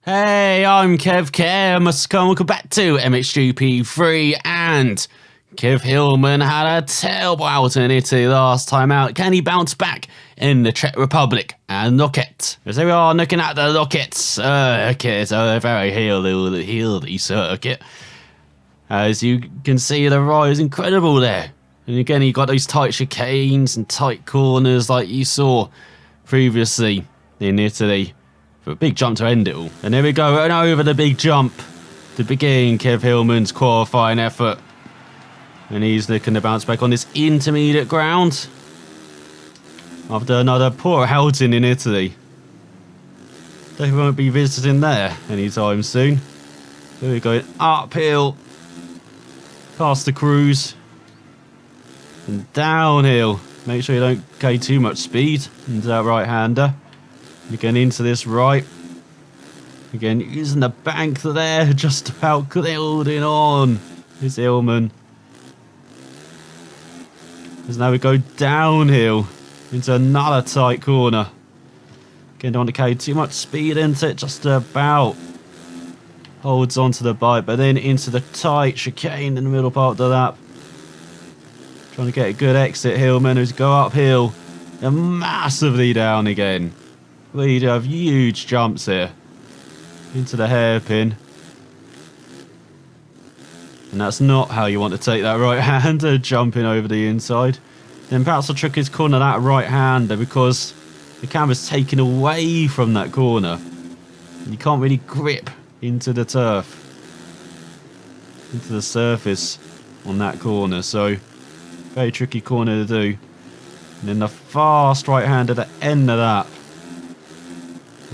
Hey, I'm Kev Hillman. Welcome back to MXGP3, and Kev Hillman had a terrible outing in Italy last time out. Can he bounce back in the Czech Republic and Loket? As we are looking at the Loket circuit, a very hilly circuit. As you can see, the ride is incredible there. And again, you got those tight chicanes and tight corners like you saw previously in Italy. For a big jump to end it all. And there we go, and over the big jump to begin Kev Hillman's qualifying effort. And he's looking to bounce back on this intermediate ground after another poor outing in Italy. They won't be visiting there anytime soon. Here we go, uphill past the cruise and downhill. Make sure you don't gain too much speed into that right-hander. Again into this right. Again using the bank there, just about holding on. Is Hillman. As now we go downhill into another tight corner. Again, don't want to carry too much speed into it, just about holds onto the bike, but then into the tight chicane in the middle part of the lap. Trying to get a good exit, Hillman, who's go uphill and massively down again. We do have huge jumps here into the hairpin, and that's not how you want to take that right-hander, jumping over the inside. Then perhaps the trick is corner that right-hander because the camera's taken away from that corner. You can't really grip into the turf, into the surface on that corner, so very tricky corner to do. And then the fast right-hander at the end of that.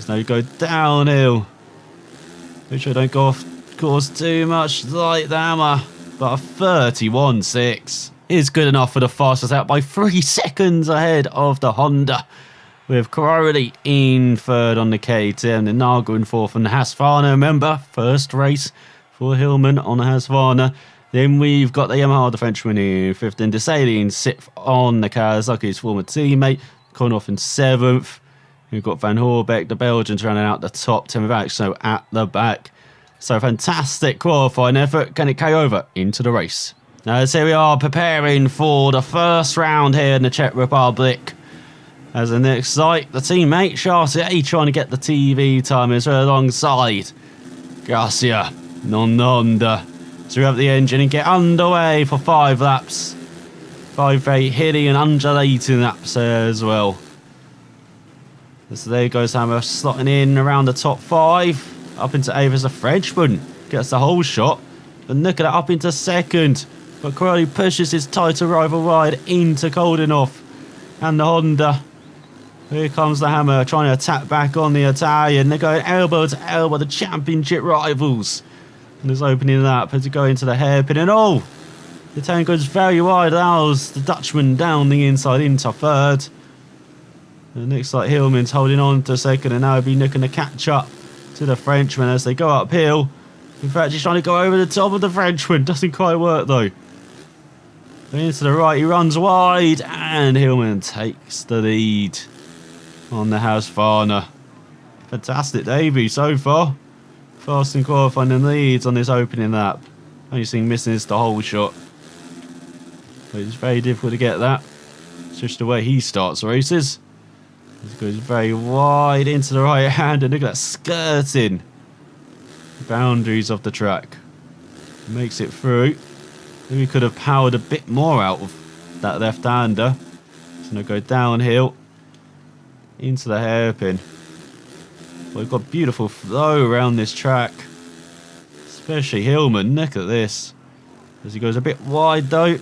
Now you go downhill. Make sure you don't go off course too much like the hammer. But a 31.6 is good enough for the fastest out by 3 seconds ahead of the Honda. With Crowley in third on the KTM, and Nago in fourth on the Husqvarna. Remember, first race for Hillman on the Husqvarna. Then we've got the Yamaha, the Frenchman, in fifth, and Desailly in sixth on the Kawasaki, his former teammate. Konov in seventh. We've got Van Horbeck, the Belgians, running out the top 10 with Axo at the back. So fantastic qualifying effort. Can it carry over into the race? Now, as here we are preparing for the first round here in the Czech Republic. As the next sight, the teammate, Chartier, trying to get the TV time as well alongside Garcia, non-Honda. So we have the engine and get underway for 5 laps. 5 very hilly and undulating laps as well. So there goes Hammer, slotting in around the top 5. Up into 8th as a Frenchman. Gets the whole shot. But look at that, up into 2nd. But Crowley pushes his tighter rival ride into Koldenhoff and the Honda. Here comes the Hammer, trying to attack back on the Italian. They're going elbow to elbow, the championship rivals. And there's opening lap as you go into the hairpin. And oh! The Italian goes very wide, allows the Dutchman down the inside into 3rd. And it looks like Hillman's holding on to 2nd, and now he'll be looking to catch up to the Frenchman as they go uphill. In fact, he's trying to go over the top of the Frenchman. Doesn't quite work though. Then into the right, he runs wide, and Hillman takes the lead on the Husqvarna. Fantastic debut so far. Fast and qualifying and leads on this opening lap. Only thing missing is the whole shot. But it's very difficult to get that. It's just the way he starts races. He goes very wide into the right hand, and look at that, skirting the boundaries of the track. Makes it through. Maybe we could have powered a bit more out of that left-hander. So now go downhill into the hairpin. Well, we've got beautiful flow around this track. Especially Hillman, look at this. As he goes a bit wide though.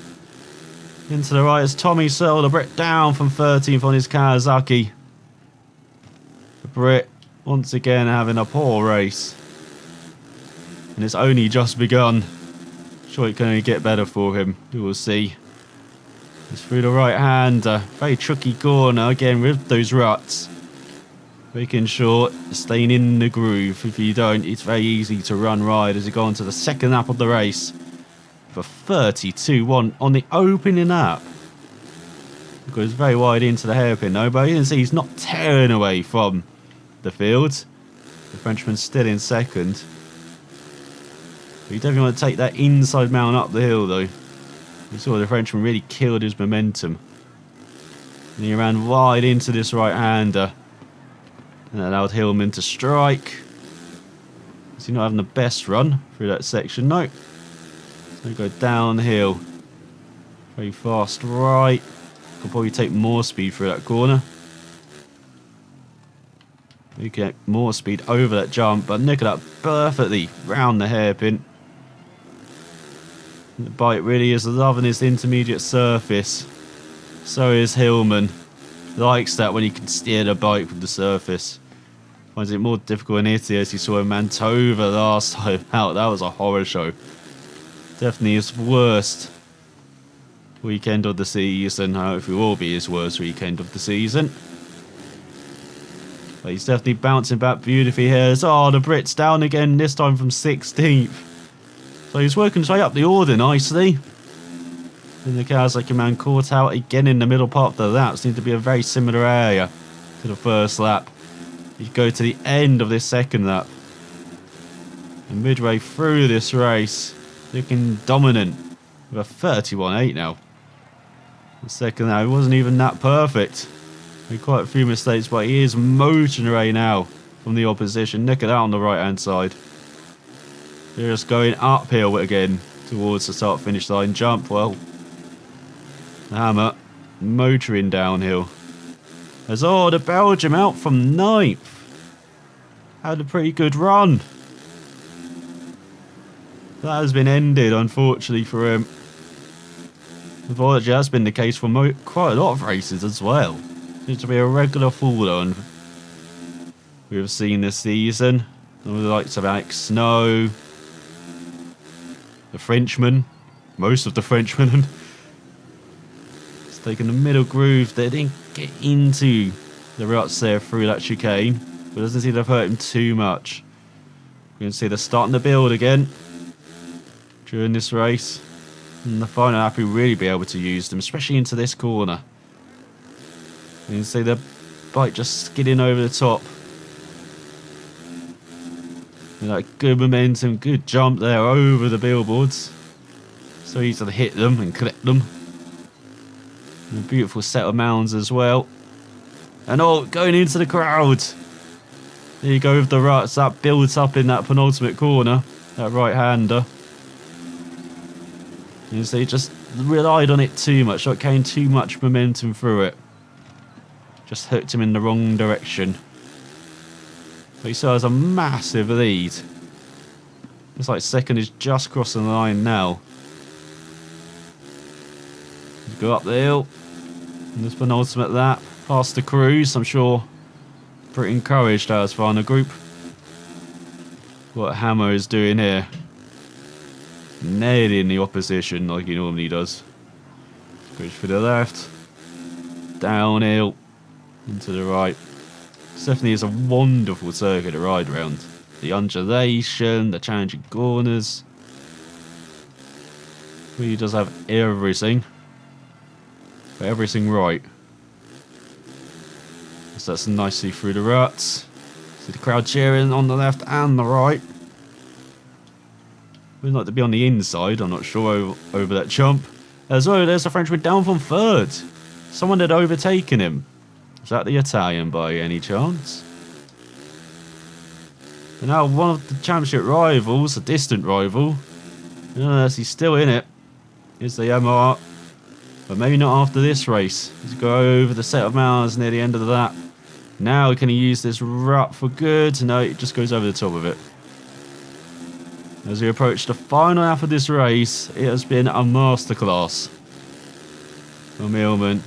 Into the right as Tommy Searle, the Brit down from 13th on his Kawasaki. The Brit once again having a poor race. And it's only just begun. Sure, it can only get better for him. We will see. It's through the right hand. Very tricky corner again with those ruts. Making sure staying in the groove. If you don't, it's very easy to run wide as you go on to the 2nd lap of the race. For 32.1 on the opening lap. It goes very wide into the hairpin though, but you can see he's not tearing away from the field. The Frenchman's still in second. But you definitely want to take that inside mount up the hill though. You saw the Frenchman really killed his momentum. And he ran wide into this right-hander. And that allowed Hillman to strike. He's not having the best run through that section, no. So go downhill. Very fast right. Could probably take more speed through that corner. You can get more speed over that jump, but nick it up perfectly round the hairpin. The bike really is loving this intermediate surface. So is Hillman. Likes that when he can steer the bike with the surface. Finds it more difficult in Italy, as you saw in Mantova last time out. That was a horror show. Definitely his worst weekend of the season. I hope it will be his worst weekend of the season. But he's definitely bouncing back beautifully here. Oh, the Brit's down again, this time from 16th. So he's working his way up the order nicely. And the Kawasaki man caught out again in the middle part of the lap. Seems to be a very similar area to the first lap. You go to the end of this second lap. And midway through this race, looking dominant with a 31.8 now. The second lap, it wasn't even that perfect. Made quite a few mistakes, but he is motoring away now from the opposition. Nick it out on the right hand side. They're just going uphill again towards the start finish line. Jump well. The Hammer motoring downhill. As the Belgium out from 9th. Had a pretty good run. That has been ended, unfortunately, for him. Unfortunately, that's been the case for quite a lot of races as well. Seems to be a regular fall on we've seen this season. The likes of Alex Snow, the Frenchman, most of the Frenchmen. It's taken the middle groove. They didn't get into the ruts there through that chicane, but it doesn't seem to have hurt him too much. You can see they're starting to build again during this race. And the final lap will really be able to use them, especially into this corner. You can see the bike just skidding over the top. And that good momentum, good jump there over the billboards. So easy to hit them and clip them. And a beautiful set of mounds as well. And going into the crowd. There you go with the ruts. That builds up in that penultimate corner. That right-hander. You see, just relied on it too much. Not carrying too much momentum through it. Just hooked him in the wrong direction. But he still has a massive lead. Looks like second is just crossing the line now. Go up the hill. And this penultimate lap. Past the Cruise, I'm sure. Pretty encouraged as far in the group. What Hammer is doing here. Nailing the opposition like he normally does. Goes for the left. Downhill. Into the right. Definitely is a wonderful circuit to ride around. The undulation, the challenging corners. Really does have everything. But everything right. So that's nicely through the ruts. See the crowd cheering on the left and the right. We'd like to be on the inside, I'm not sure, over that jump. As well, there's the Frenchman down from 3rd. Someone had overtaken him. Is that the Italian by any chance? And now one of the championship rivals, a distant rival, unless he's still in it, is the MR. But maybe not after this race. He's go over the set of miles near the end of the lap. Now can he use this rut for good? No, it just goes over the top of it. As we approach the final lap of this race, it has been a masterclass. Hillman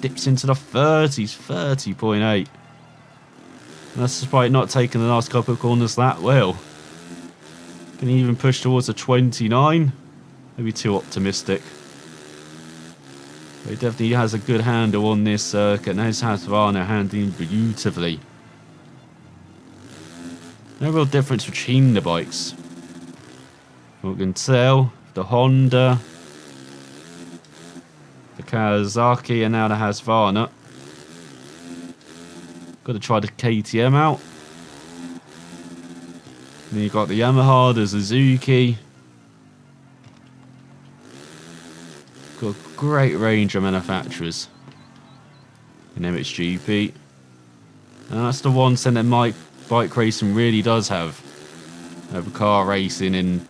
dips into the 30s, 30.8. That's despite not taking the last couple of corners that well. Can he even push towards a 29? Maybe too optimistic. But he definitely has a good handle on this circuit. And his Husqvarna handling beautifully. No real difference between the bikes. We can tell the Honda, the Kawasaki, and now the Husqvarna. Got to try the KTM out. then you've got the Yamaha, the Suzuki. Got a great range of manufacturers in MXGP. And that's the one thing that bike racing really does have. Over car racing in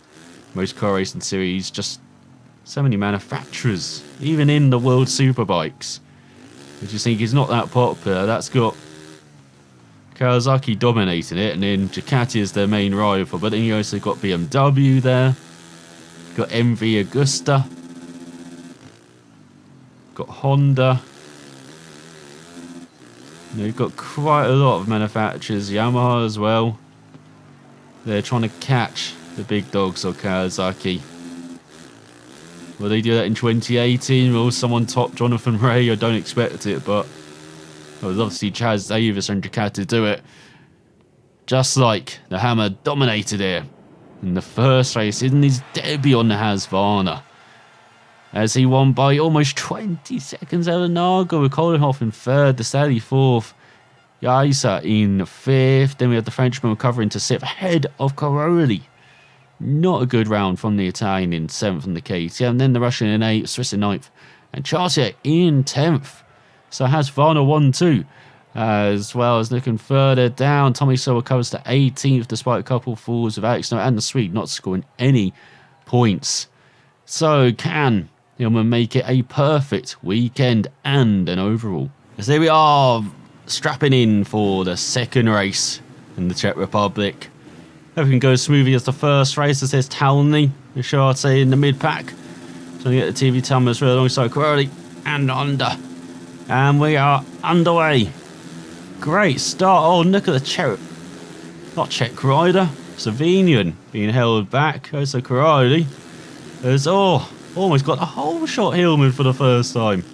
most car racing series, just so many manufacturers, even in the World Superbikes, which you think is not that popular. That's got Kawasaki dominating it, and then Ducati is their main rival. But then you also got BMW there, got MV Agusta, got Honda. You've got quite a lot of manufacturers, Yamaha as well. They're trying to catch the big dogs of Kawasaki. Will they do that in 2018? Will someone top Jonathan Ray? I don't expect it, but I would love to see Chaz Davis and Ducati do it. Just like the Hammer dominated here in the first race in his debut on the Husqvarna, as he won by almost 20 seconds out of Naga, with Kohlenhoff in third, the Sally fourth, Yaisa in fifth. Then we have the Frenchman recovering to sixth, ahead of Caroli. Not a good round from the Italian in seventh on the KTM. And then the Russian in eighth, Swiss in ninth, and Chartier in 10th. So Husqvarna 1-2, as well as looking further down. Tommy Silva covers to 18th, despite a couple falls with Alex Noah and the Swede not scoring any points. So can Hillman make it a perfect weekend and an overall? As there we are, strapping in for the second race in the Czech Republic. Everything goes smoothly as the first race, as there's Townley, Richarte in the mid-pack, trying to get the TV Thomas alongside Crowley and Honda. And we are underway. Great start. Oh, look at the Czech rider, Slovenian, being held back. Also Crowley has almost got a whole shot Hillman for the first time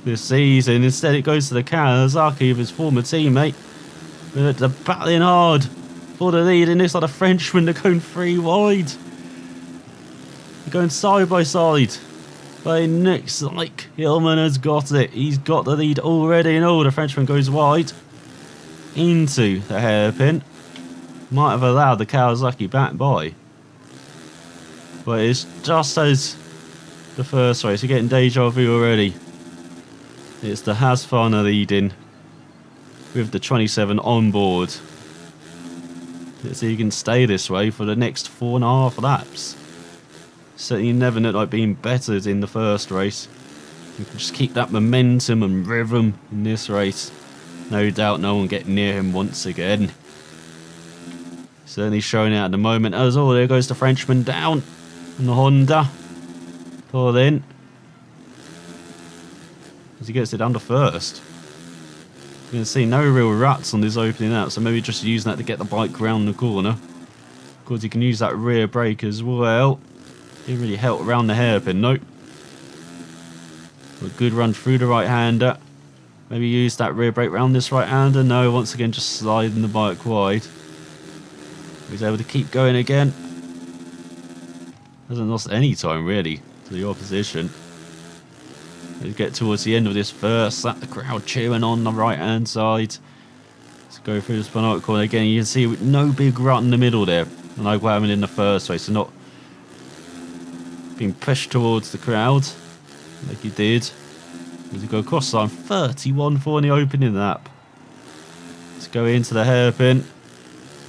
this season. Instead, it goes to the Kawasaki of his former teammate. They're battling hard for the lead, and this like the Frenchman, they're going 3 wide. They're going side by side. But it looks like Hillman has got it. He's got the lead already, and the Frenchman goes wide into the hairpin. Might have allowed the Kawasaki back by. But it's just as the first race. You're getting deja vu already. It's the Husqvarna leading with the 27 on board. Let's see if you can stay this way for the next 4.5 laps. Certainly never looked like being bettered in the first race. You can just keep that momentum and rhythm in this race. No doubt no one getting near him once again. Certainly showing out at the moment. As there goes the Frenchman down. And the Honda. Pull in. As he gets it down to first. You can see no real ruts on this opening out, so maybe just using that to get the bike round the corner. Of course, you can use that rear brake as well. Didn't really help around the hairpin, nope. A good run through the right-hander. Maybe use that rear brake round this right-hander. No, once again, just sliding the bike wide. He's able to keep going again. Hasn't lost any time, really, to the opposition. As we get towards the end of this first lap, the crowd cheering on the right-hand side. Let's go through the Spinot corner again. You can see no big rut in the middle there, like what happened in the first race. So not being pushed towards the crowd like he did. As we go across the line, 31.4 in the opening lap. Let's go into the hairpin.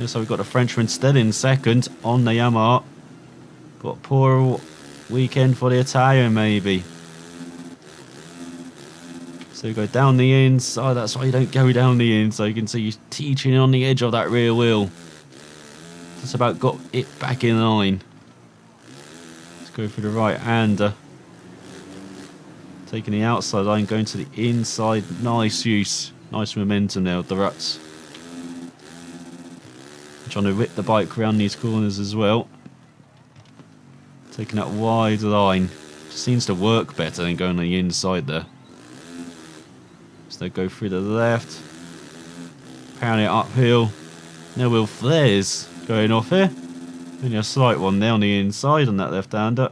So we've got the Frenchman still in second on the Yamaha. Got a poor weekend for the Italian, maybe. So you go down the inside. That's why you don't go down the inside. You can see he's teaching on the edge of that rear wheel. Just about got it back in line. Let's go for the right-hander. Taking the outside line, going to the inside. Nice use. Nice momentum there with the ruts. Trying to whip the bike around these corners as well. Taking that wide line. Just seems to work better than going on the inside there. So they go through the left. Pounding it uphill. No wheel flares going off here. Only a slight one there on the inside on that left-hander.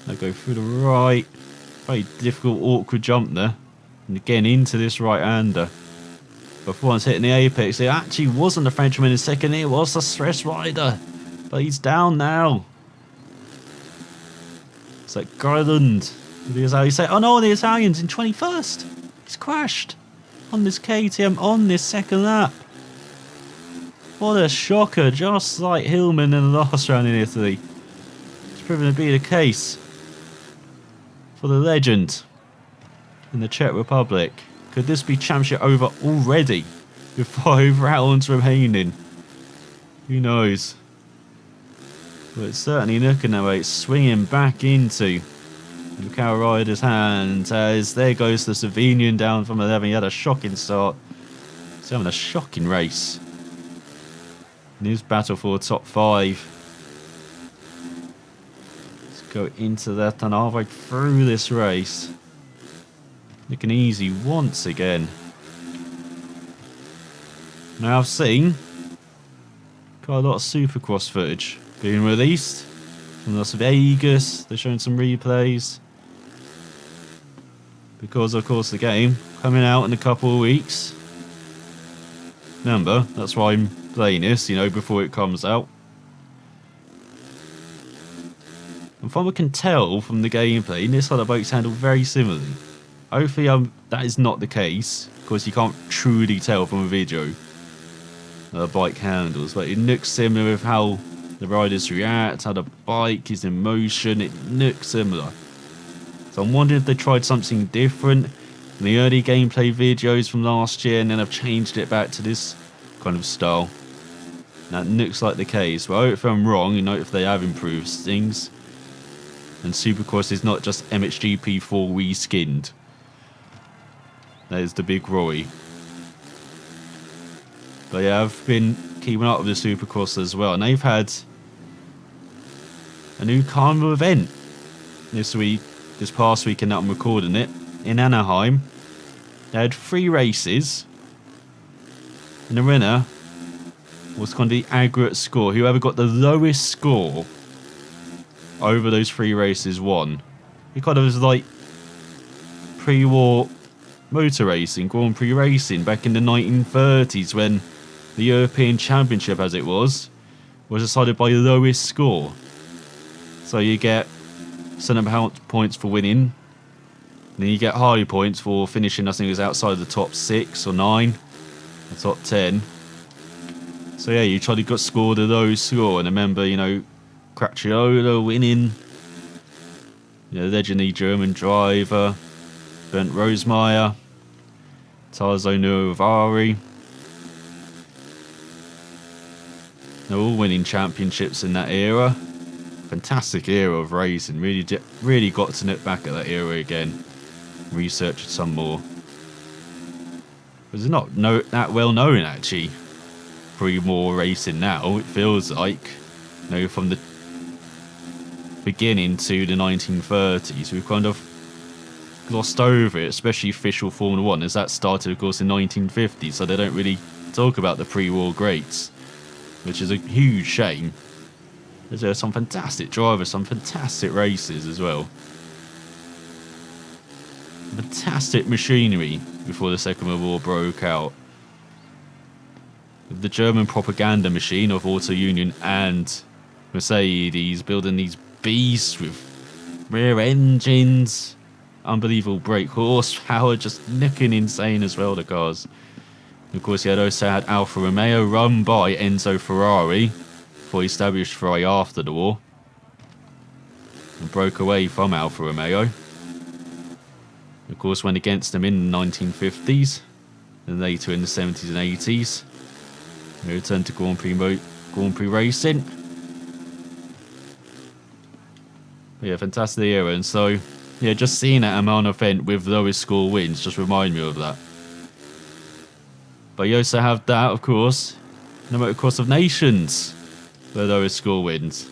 They go through the right. Very difficult, awkward jump there. And again into this right-hander. But for once hitting the apex, it actually wasn't the Frenchman in second, it was the Stress Rider. But he's down now. It's like Garland. Because how you say, oh no, the Italian's in 21st. He's crashed on this KTM on this second lap. What a shocker, just like Hillman in the last round in Italy. It's proven to be the case for the legend in the Czech Republic. Could this be championship over already with 5 rounds remaining? Who knows? But it's certainly looking that way. It's swinging back into the Macau rider's hand as there goes the Slovenian down from 11. He had a shocking start. He's having a shocking race. In his battle for top 5. Let's go into that and halfway through this race. Looking easy once again. Now I've seen quite a lot of Supercross footage being released from Las Vegas. They're showing some replays. Because of course the game coming out in a couple of weeks. Remember, that's why I'm playing this, you know, before it comes out. And from what I can tell from the gameplay, this other boats handle very similarly. Hopefully that is not the case, because you can't truly tell from a video the bike handles, but it looks similar with how the riders react, how the bike is in motion, it looks similar. So I'm wondering if they tried something different in the early gameplay videos from last year and then have changed it back to this kind of style. That looks like the case, but if I'm wrong, you know, if they have improved things. And Supercross is not just MXGP3 reskinned. That is the big Roy. But yeah, I've been keeping up with the Supercross as well, and they've had a new carnival event this past weekend that I'm recording it, in Anaheim. They had 3 races, and the winner was going to be aggregate score. Whoever got the lowest score over those 3 races won. It kind of was like pre-war motor racing, Grand Prix racing back in the 1930s when the European Championship, as it was decided by lowest score. So you get certain amount of points for winning, and then you get high points for finishing, I think it was outside the top 6 or 9, or top 10. So yeah, you try to score the low score, and remember, you know, Cracchiola winning, you know, legendary German driver, Bernd Rosemeyer, Tarzo Nuovari. They're all winning championships in that era. Fantastic era of racing. Really got to look back at that era again. Research some more. It's not that well known actually. Pre-war racing now. It feels like, you know, from the beginning to the 1930s, we've kind of glossed over it, especially official Formula 1, as that started, of course, in 1950. So they don't really talk about the pre-war greats, which is a huge shame. There are some fantastic drivers, some fantastic races as well. Fantastic machinery before the Second World War broke out. With the German propaganda machine of Auto Union and Mercedes building these beasts with rear engines, unbelievable brake horsepower, just looking insane as well, the cars. Of course, he also had Alfa Romeo run by Enzo Ferrari, before he established Ferrari after the war, and broke away from Alfa Romeo. Of course, went against them in the 1950s, and later in the 70s and 80s. He returned to Grand Prix racing. But yeah, fantastic era, and so yeah, just seeing that amount of event with lowest score wins just remind me of that. But you also have that, of course, no matter Cross of Nations, where lowest score wins.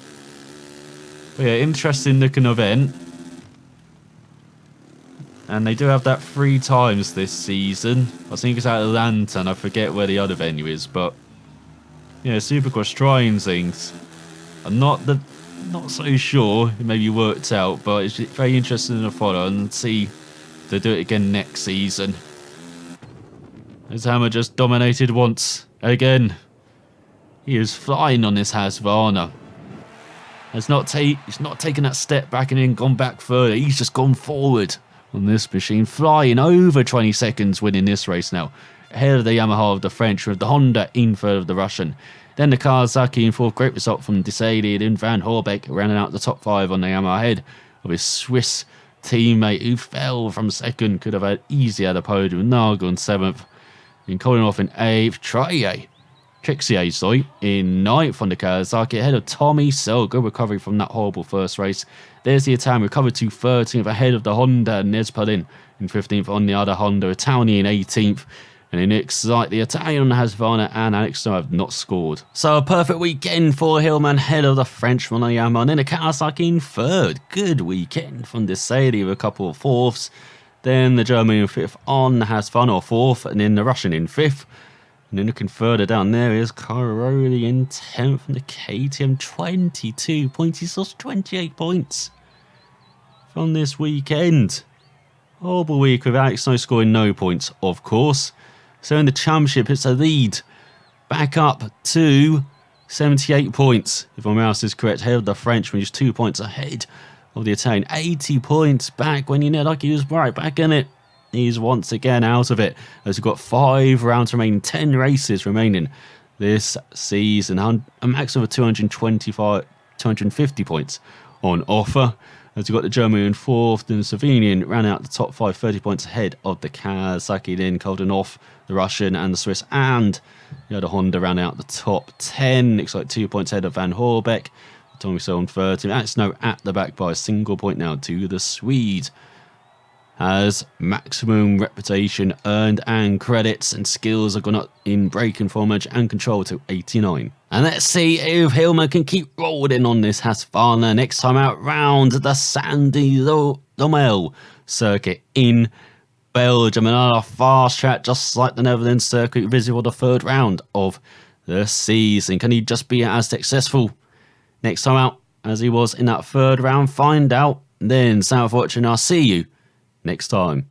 But yeah, interesting looking event. And they do have that 3 times this season. I think it's at Atlanta, and I forget where the other venue is, but yeah, Supercross trying things. I'm not so sure it maybe worked out, but it's very interesting to follow and see if they do it again next season. As Hammer just dominated once again. He is flying on this Husqvarna. He's not taken that step back and then gone back further. He's just gone forward on this machine, flying over 20 seconds, winning this race now. Ahead of the Yamaha of the French, with the Honda in third of the Russian. Then the Kawasaki in fourth. Great result from Desailly and Van Horbeck, rounding out the top 5 on the Yamaha, ahead of his Swiss teammate who fell from second. Could have had easy at the podium. Naga on 7th. And calling off in 8th. Trexier, in 9th on the Kawasaki, ahead of Tommy Sell. Good recovery from that horrible first race. There's the Italian, recovered to 13th, ahead of the Honda. Nezpalin in 15th on the other Honda. Italian in 18th. And it looks like the Italian Husqvarna and Alex have not scored. So a perfect weekend for Hillman, ahead of the Frenchman on Yamaha. And then the Kawasaki in 3rd. Good weekend from Desailly with a couple of 4ths. Then the German in 5th on the Husqvarna, or 4th. And then the Russian in 5th. And then looking further down there is Caroli in 10th from the KTM. 22 points. He's lost 28 points from this weekend. Horrible week with Alex scoring no points, of course. So in the championship, it's a lead back up to 78 points, if my mouse is correct, ahead of the Frenchman, just 2 points ahead of the Italian. 80 points back when you know, like he was right back in it. He's once again out of it, as we've got 5 rounds remaining, 10 races remaining this season. A maximum of 250 points on offer. As we've got the German in 4th, and Slovenian ran out the top 5, 30 points ahead of the Kawasaki, then holding off the Russian and the Swiss, and the Honda ran out the top 10. Looks like 2 points ahead of Van Horbeck. Tommy Sell on 13. That's now at the back by a single point now to the Swede. Has maximum reputation earned, and credits and skills have gone up in brake and form edge and control to 89. And let's see if Hillman can keep rolling on this Husqvarna next time out round the Sandy Lommel circuit in Belgium. Another fast track just like the Netherlands circuit, visible the 3rd round of the season. Can he just be as successful next time out as he was in that 3rd round? Find out then. South watching, I'll see you next time.